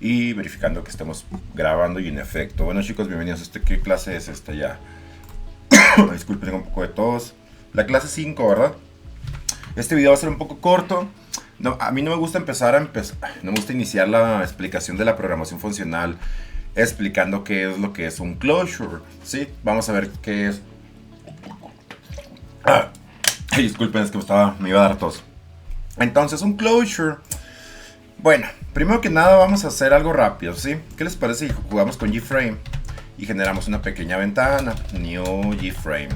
y verificando que estemos grabando y en efecto. Bueno chicos, bienvenidos a ¿qué clase es esta ya? Disculpen, tengo un poco de tos. La clase 5, ¿verdad? Este video va a ser un poco corto. No, a mí no me gusta no me gusta iniciar la explicación de la programación funcional explicando qué es lo que es un closure, ¿sí? Vamos a ver qué es. Ay, disculpen, es que me iba a dar tos. Entonces, un closure. Bueno, primero que nada vamos a hacer algo rápido, ¿sí? ¿Qué les parece si jugamos con GFrame y generamos una pequeña ventana? New GFrame.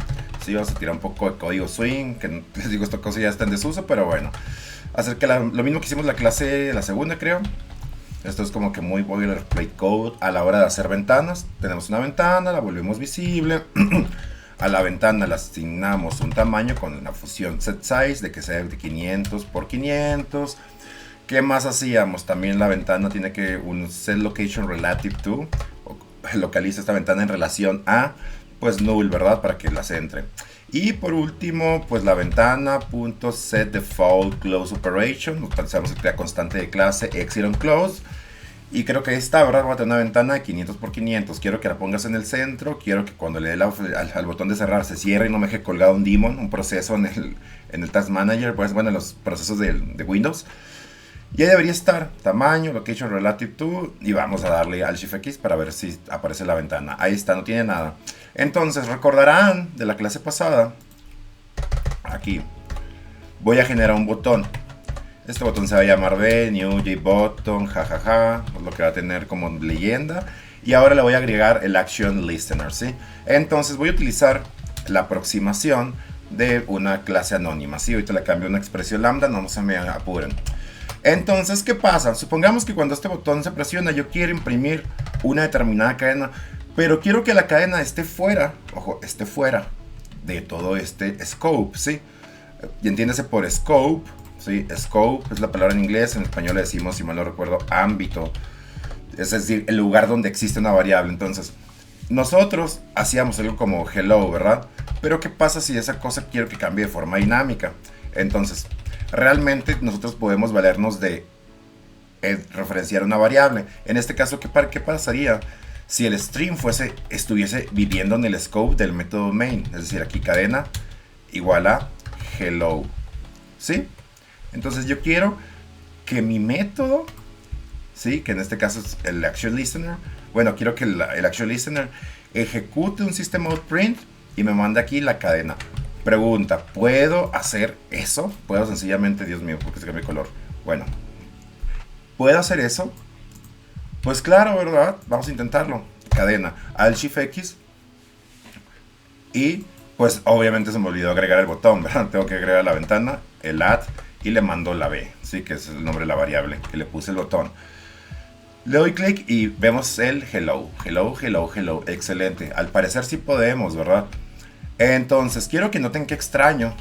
Sí, vamos a tirar un poco de código swing, que les digo, esta cosa ya está en desuso, pero bueno. Hacer que lo mismo que hicimos la segunda, creo. Esto es como que muy boilerplate code a la hora de hacer ventanas. Tenemos una ventana, la volvemos visible. A la ventana le asignamos un tamaño con la función setSize de que sea de 500 por 500. ¿Qué más hacíamos? También la ventana tiene que un setLocation relative to, localiza esta ventana en relación a, pues null, ¿verdad? Para que la centre. Y por último, pues la ventana.setDefaultCloseOperation, utilizamos el crea constante de clase ExitOnClose. Y creo que esta, ¿verdad? Va a tener una ventana de 500 por 500. Quiero que la pongas en el centro. Quiero que cuando le dé al botón de cerrar se cierre y no me deje colgado un daemon, un proceso en el Task Manager, pues bueno, en los procesos de Windows. Y ahí debería estar tamaño, location relative to, y vamos a darle al Shift X para ver si aparece la ventana. Ahí está, no tiene nada. Entonces, recordarán de la clase pasada, aquí, voy a generar un botón. Este botón se va a llamar B, New JButton, jajaja, es lo que va a tener como leyenda. Y ahora le voy a agregar el Action Listener, ¿sí? Entonces voy a utilizar la aproximación de una clase anónima, ¿sí? Ahorita le cambio una expresión lambda, no se me apuren. Entonces, ¿qué pasa? Supongamos que cuando este botón se presiona, yo quiero imprimir una determinada cadena, pero quiero que la cadena esté fuera, ojo, esté fuera de todo este scope, ¿sí? Y entiéndase por scope, ¿sí? Scope es la palabra en inglés, en español le decimos, si mal no recuerdo, ámbito. Es decir, el lugar donde existe una variable. Entonces, nosotros hacíamos algo como hello, ¿verdad? Pero ¿qué pasa si esa cosa quiero que cambie de forma dinámica? Entonces, realmente nosotros podemos valernos de referenciar una variable. En este caso, ¿qué pasaría si el string estuviese viviendo en el scope del método main? Es decir, aquí cadena igual a hello, ¿sí? Entonces yo quiero que mi método, ¿sí? Que en este caso es el Action Listener. Bueno, quiero que el Action Listener ejecute un system.out.print y me manda aquí la cadena. Pregunta, ¿puedo hacer eso? ¿Puedo sencillamente, Dios mío, porque se cambia de color? Bueno, ¿puedo hacer eso? Pues claro, ¿verdad? Vamos a intentarlo. Cadena, Alt Shift X. Y pues obviamente se me olvidó agregar el botón, ¿verdad? Tengo que agregar la ventana, el add y le mando la B, ¿sí? Que es el nombre de la variable, que le puse el botón. Le doy clic y vemos el hello, hello, hello, hello. Excelente. Al parecer sí podemos, ¿verdad? Entonces, quiero que noten qué extraño.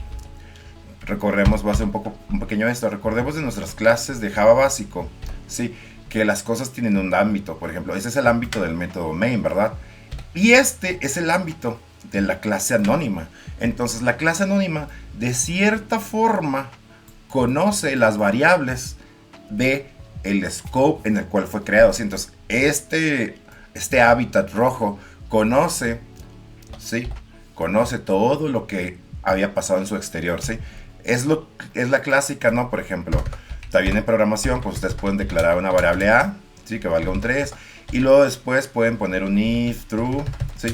Recordemos, voy a hacer un pequeño esto. Recordemos de nuestras clases de Java básico, ¿sí? Que las cosas tienen un ámbito. Por ejemplo, ese es el ámbito del método main, ¿verdad? Y este es el ámbito de la clase anónima. Entonces, la clase anónima, de cierta forma, conoce las variables de el scope en el cual fue creado, ¿sí? Entonces, este hábitat rojo conoce, ¿sí? Conoce todo lo que había pasado en su exterior, ¿sí? Es la clásica, ¿no? Por ejemplo, también en programación, pues ustedes pueden declarar una variable A, ¿sí? Que valga un 3, y luego después pueden poner un if true, ¿sí?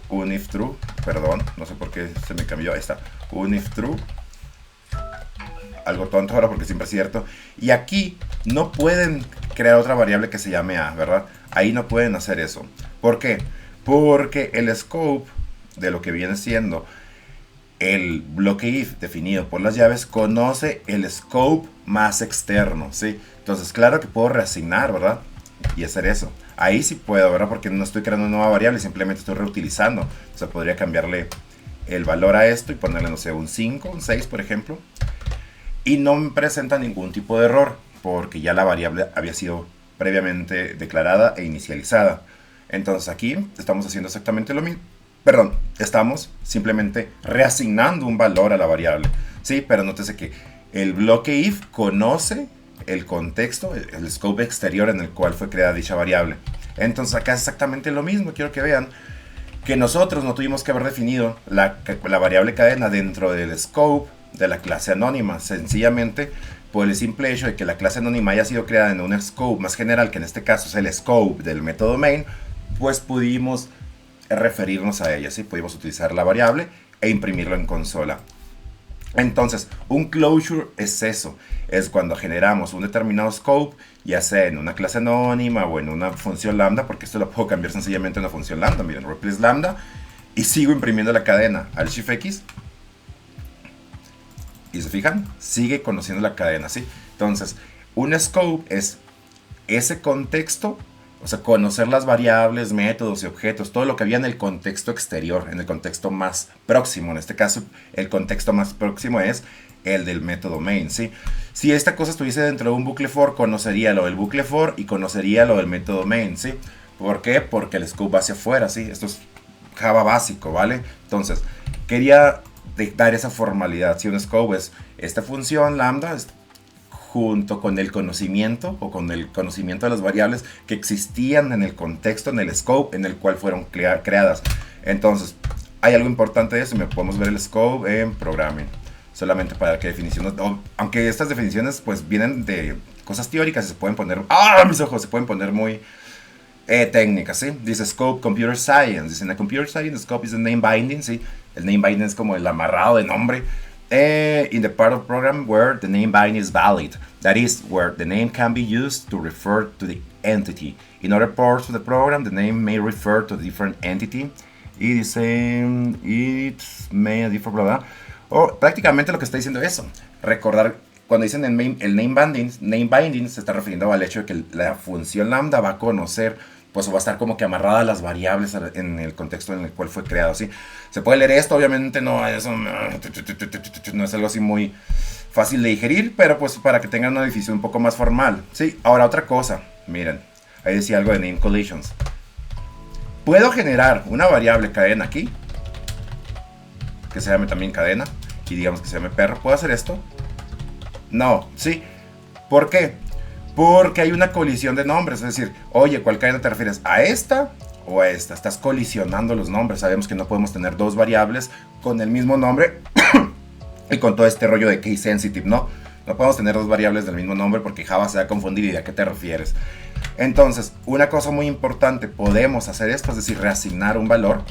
Un if true, perdón, no sé por qué se me cambió, ahí está, un if true, algo tonto ahora porque siempre es cierto, y aquí no pueden crear otra variable que se llame A, ¿verdad? Ahí no pueden hacer eso. ¿Por qué? Porque el scope de lo que viene siendo el bloque if definido por las llaves conoce el scope más externo, ¿sí? Entonces, claro que puedo reasignar, ¿verdad? Y hacer eso. Ahí sí puedo, ¿verdad? Porque no estoy creando una nueva variable, simplemente estoy reutilizando. O sea, podría cambiarle el valor a esto y ponerle, no sé, un 5, un 6, por ejemplo. Y no me presenta ningún tipo de error, porque ya la variable había sido previamente declarada e inicializada. Entonces aquí estamos haciendo exactamente lo mismo. Perdón, estamos simplemente reasignando un valor a la variable. Sí, pero nótese que el bloque if conoce el contexto, el scope exterior en el cual fue creada dicha variable. Entonces acá es exactamente lo mismo. Quiero que vean que nosotros no tuvimos que haber definido la variable cadena dentro del scope de la clase anónima, sencillamente por el simple hecho de que la clase anónima haya sido creada en un scope más general, que en este caso es el scope del método main, pues pudimos referirnos a ella, ¿sí? Pudimos utilizar la variable e imprimirlo en consola. Entonces, un closure es eso, es cuando generamos un determinado scope, ya sea en una clase anónima o en una función lambda, porque esto lo puedo cambiar sencillamente en una función lambda, miren, replace lambda, y sigo imprimiendo la cadena al Shift X, y se fijan, sigue conociendo la cadena, ¿sí? Entonces, un scope es ese contexto, o sea, conocer las variables, métodos y objetos, todo lo que había en el contexto exterior, en el contexto más próximo. En este caso, el contexto más próximo es el del método main, ¿sí? Si esta cosa estuviese dentro de un bucle for, conocería lo del bucle for y conocería lo del método main, ¿sí? ¿Por qué? Porque el scope va hacia afuera, ¿sí? Esto es Java básico, ¿vale? Entonces, quería dar esa formalidad. Si un scope es esta función lambda, junto con el conocimiento o con el conocimiento de las variables que existían en el contexto, en el scope en el cual fueron creadas. Entonces, hay algo importante de eso, podemos ver el scope en programming, solamente para que definiciones, aunque estas definiciones pues vienen de cosas teóricas, se pueden poner, mis ojos, se pueden poner muy técnicas, ¿sí? Dice scope computer science, dice en la computer science, the scope is the name binding, ¿sí? El name binding es como el amarrado de nombre. In the part of program where the name binding is valid, that is, where the name can be used to refer to the entity. In other parts of the program, the name may refer to a different entity. Y dice, it may differ, bla, bla. O prácticamente lo que está diciendo es eso. Recordar, cuando dicen el name binding se está refiriendo al hecho de que la función lambda va a conocer, pues va a estar como que amarrada a las variables en el contexto en el cual fue creado, ¿sí? Se puede leer esto, obviamente no es algo así muy fácil de digerir, pero pues para que tengan una definición un poco más formal, ¿sí? Ahora otra cosa, miren, ahí decía algo de name collisions. Puedo generar una variable cadena aquí, que se llame también cadena, y digamos que se llame perro. ¿Puedo hacer esto? No, ¿sí? ¿Por qué? Porque hay una colisión de nombres, es decir, oye, ¿cuál cadena te refieres? ¿A esta o a esta? Estás colisionando los nombres. Sabemos que no podemos tener dos variables con el mismo nombre y con todo este rollo de case sensitive, ¿no? No podemos tener dos variables del mismo nombre porque Java se va a confundir y de a qué te refieres. Entonces, una cosa muy importante, podemos hacer esto, es decir, reasignar un valor.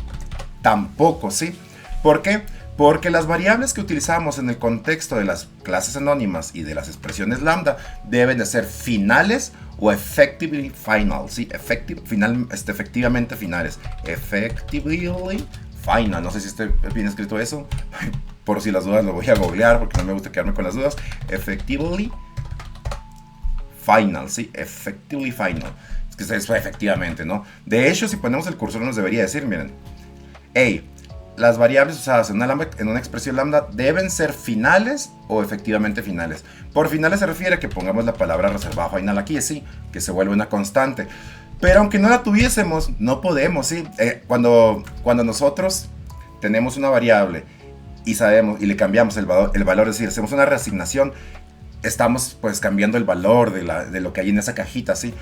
Tampoco, ¿sí? ¿Por qué? Porque las variables que utilizamos en el contexto de las clases anónimas y de las expresiones lambda deben de ser finales o effectively final, ¿sí? Efectivamente finales. Effectively final. No sé si está bien escrito eso. Por si las dudas lo voy a googlear porque no me gusta quedarme con las dudas. Effectively final, ¿sí? Effectively final. Es que eso efectivamente, ¿no? De hecho, si ponemos el cursor nos debería decir, miren, hey, las variables usadas en una expresión lambda deben ser finales o efectivamente finales. Por finales se refiere a que pongamos la palabra reservada final aquí, sí, que se vuelve una constante. Pero aunque no la tuviésemos, no podemos, sí. Cuando nosotros tenemos una variable y sabemos y le cambiamos el valor, es decir, hacemos una reasignación, estamos pues cambiando el valor de lo que hay en esa cajita, sí.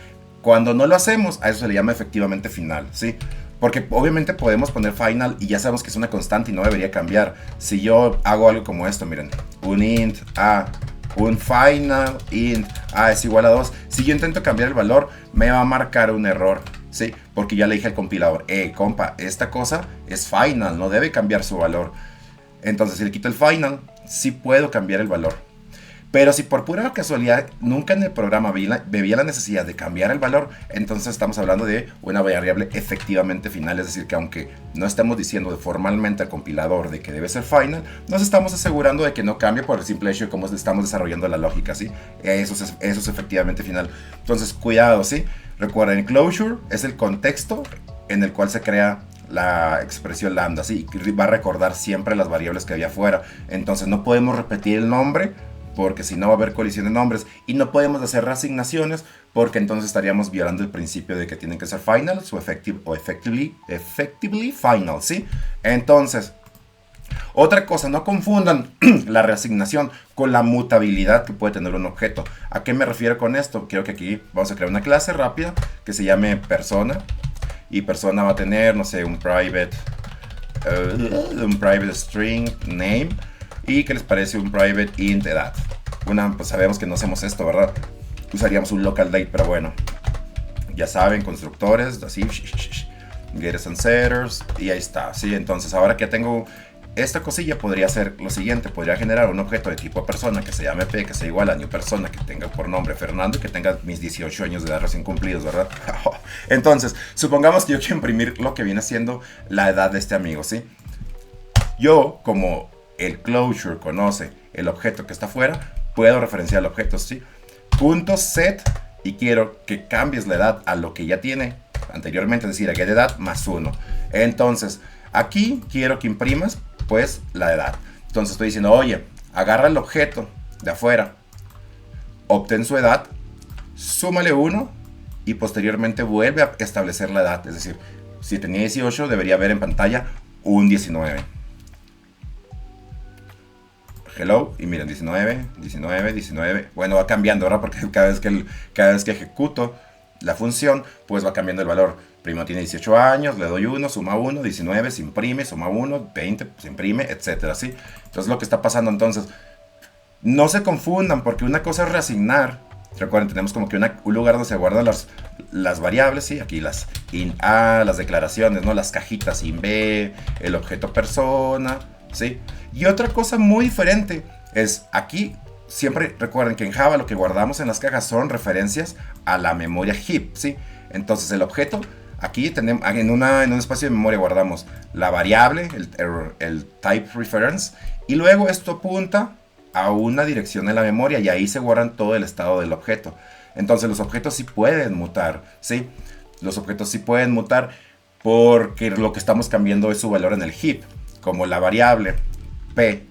Cuando no lo hacemos, a eso se le llama efectivamente final, sí. Porque obviamente podemos poner final y ya sabemos que es una constante y no debería cambiar. Si yo hago algo como esto, miren, un int a, un final int a es igual a 2. Si yo intento cambiar el valor, me va a marcar un error, ¿sí? Porque ya le dije al compilador, compa, esta cosa es final, no debe cambiar su valor. Entonces, si le quito el final, sí puedo cambiar el valor. Pero si por pura casualidad nunca en el programa veía la necesidad de cambiar el valor, entonces estamos hablando de una variable efectivamente final. Es decir, que aunque no estemos diciendo formalmente al compilador de que debe ser final, nos estamos asegurando de que no cambie por el simple hecho de cómo estamos desarrollando la lógica, ¿sí? Eso es efectivamente final. Entonces, cuidado, ¿sí? Recuerden, closure es el contexto en el cual se crea la expresión lambda, ¿sí? Y va a recordar siempre las variables que había afuera. Entonces, no podemos repetir el nombre, porque si no va a haber colisión de nombres, y no podemos hacer reasignaciones porque entonces estaríamos violando el principio de que tienen que ser finals o effectively final, ¿sí? Entonces, Otra cosa, no confundan la reasignación con la mutabilidad que puede tener un objeto. ¿A qué me refiero con esto? Quiero que aquí vamos a crear una clase rápida que se llame persona. Y persona va a tener, no sé, un private string name. ¿Y qué les parece un private int edad? Pues sabemos que no hacemos esto, ¿verdad? Usaríamos un local date, pero bueno. Ya saben, constructores, así, getters and setters, y ahí está, ¿sí? Entonces, ahora que tengo esta cosilla, podría ser lo siguiente. Podría generar un objeto de tipo persona que se llame P, que sea igual a new persona, que tenga por nombre Fernando y que tenga mis 18 años de edad recién cumplidos, ¿verdad? Entonces, supongamos que yo quiero imprimir lo que viene siendo la edad de este amigo, ¿sí? Yo, como el closure conoce el objeto que está afuera, puedo referenciar el objeto, ¿sí? Punto set, y quiero que cambies la edad a lo que ya tiene anteriormente, es decir, a getEdad más 1. Entonces, aquí quiero que imprimas, pues, la edad. Entonces estoy diciendo, oye, agarra el objeto de afuera, obtén su edad, súmale 1 y posteriormente vuelve a establecer la edad. Es decir, si tenía 18, debería haber en pantalla un 19. Hello, y miren, 19, 19, 19. Bueno, va cambiando, ¿verdad? Porque cada vez que ejecuto la función, pues va cambiando el valor. Primero tiene 18 años, le doy 1, suma 1, 19, se imprime, suma 1, 20, se imprime, etcétera, ¿sí? Entonces, lo que está pasando entonces, no se confundan, porque una cosa es reasignar. Recuerden, tenemos como que un lugar donde se guardan las variables, ¿sí? Aquí las int A, las declaraciones, ¿no? Las cajitas int B, el objeto persona, ¿sí? Y otra cosa muy diferente es aquí, siempre recuerden que en Java lo que guardamos en las cajas son referencias a la memoria heap, ¿sí? Entonces el objeto, aquí tenemos, en un espacio de memoria guardamos la variable, el type reference, y luego esto apunta a una dirección en la memoria y ahí se guardan todo el estado del objeto. Entonces los objetos sí pueden mutar, ¿sí? Los objetos sí pueden mutar porque lo que estamos cambiando es su valor en el heap, como la variable P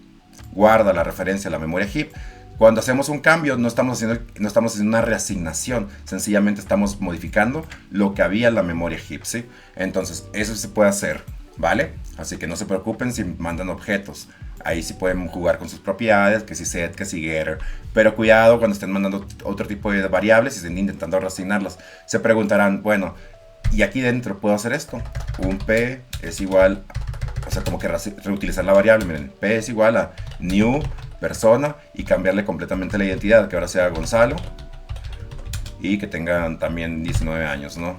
guarda la referencia a la memoria heap. Cuando hacemos un cambio no estamos haciendo una reasignación, sencillamente estamos modificando lo que había en la memoria heap, ¿sí? Entonces eso se puede hacer, ¿vale? Así que no se preocupen si mandan objetos. Ahí sí pueden jugar con sus propiedades, que si set, que si getter. Pero cuidado cuando estén mandando otro tipo de variables y estén intentando reasignarlas. Se preguntarán, bueno, ¿y aquí dentro puedo hacer esto? Un P es igual, o sea, como que reutilizar la variable. Miren, P es igual a new persona y cambiarle completamente la identidad, que ahora sea Gonzalo y que tengan también 19 años, ¿no?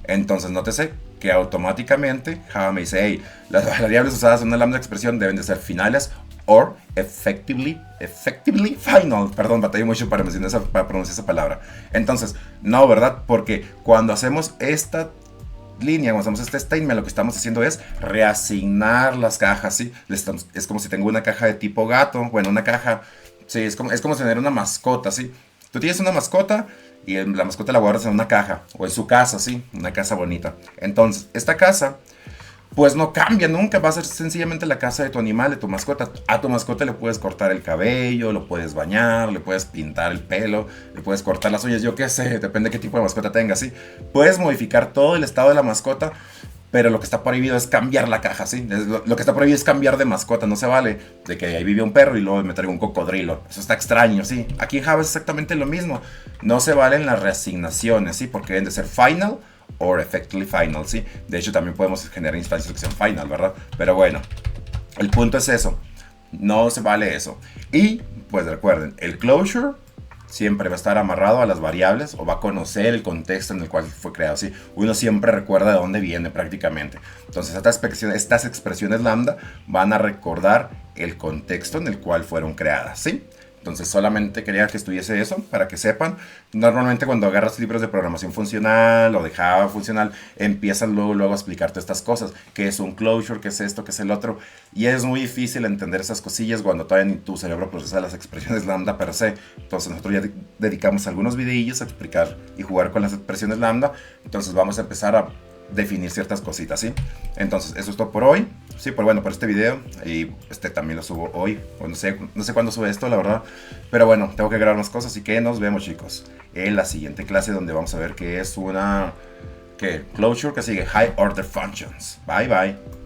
Entonces, nótese que automáticamente Java me dice, hey, las variables usadas en una lambda expresión deben de ser finales or effectively final. Perdón, batallé mucho para pronunciar esa palabra. Entonces, no, ¿verdad? Porque cuando hacemos esta línea, cuando hacemos este statement, lo que estamos haciendo es reasignar las cajas, ¿sí? Es como si tengo una caja de tipo gato, bueno, una caja, sí, es como tener una mascota, ¿sí? Tú tienes una mascota y la mascota la guardas en una caja o en su casa, ¿sí? Una casa bonita. Entonces, esta casa, pues no cambia nunca, va a ser sencillamente la casa de tu animal, de tu mascota. A tu mascota le puedes cortar el cabello, lo puedes bañar, le puedes pintar el pelo, le puedes cortar las uñas, yo qué sé, depende de qué tipo de mascota tengas, ¿sí? Puedes modificar todo el estado de la mascota, pero lo que está prohibido es cambiar la caja, ¿sí? Lo que está prohibido es cambiar de mascota, no se vale de que ahí vive un perro y luego me traigo un cocodrilo. Eso está extraño, ¿sí? Aquí en Java es exactamente lo mismo. No se valen las reasignaciones, ¿sí? Porque deben de ser final or effectively final, ¿sí? De hecho, también podemos generar instancias que sean final, ¿verdad? Pero bueno, el punto es eso. No se vale eso. Y, pues recuerden, el closure siempre va a estar amarrado a las variables o va a conocer el contexto en el cual fue creado, ¿sí? Uno siempre recuerda de dónde viene prácticamente. Entonces, estas expresiones lambda van a recordar el contexto en el cual fueron creadas, ¿sí? Entonces solamente quería que estuviese eso para que sepan. Normalmente cuando agarras libros de programación funcional o de Java funcional, empiezan luego a explicarte estas cosas. ¿Qué es un closure? ¿Qué es esto? ¿Qué es el otro? Y es muy difícil entender esas cosillas cuando todavía ni tu cerebro procesa las expresiones lambda per se. Entonces nosotros ya dedicamos algunos videillos a explicar y jugar con las expresiones lambda. Entonces vamos a empezar a definir ciertas cositas, ¿sí? Entonces eso es todo por hoy. Sí, pero bueno, por este video, y también lo subo hoy, o no sé cuándo sube esto, la verdad, pero bueno, tengo que grabar más cosas, así que nos vemos, chicos, en la siguiente clase donde vamos a ver qué es closure, que sigue, high order functions. Bye, bye.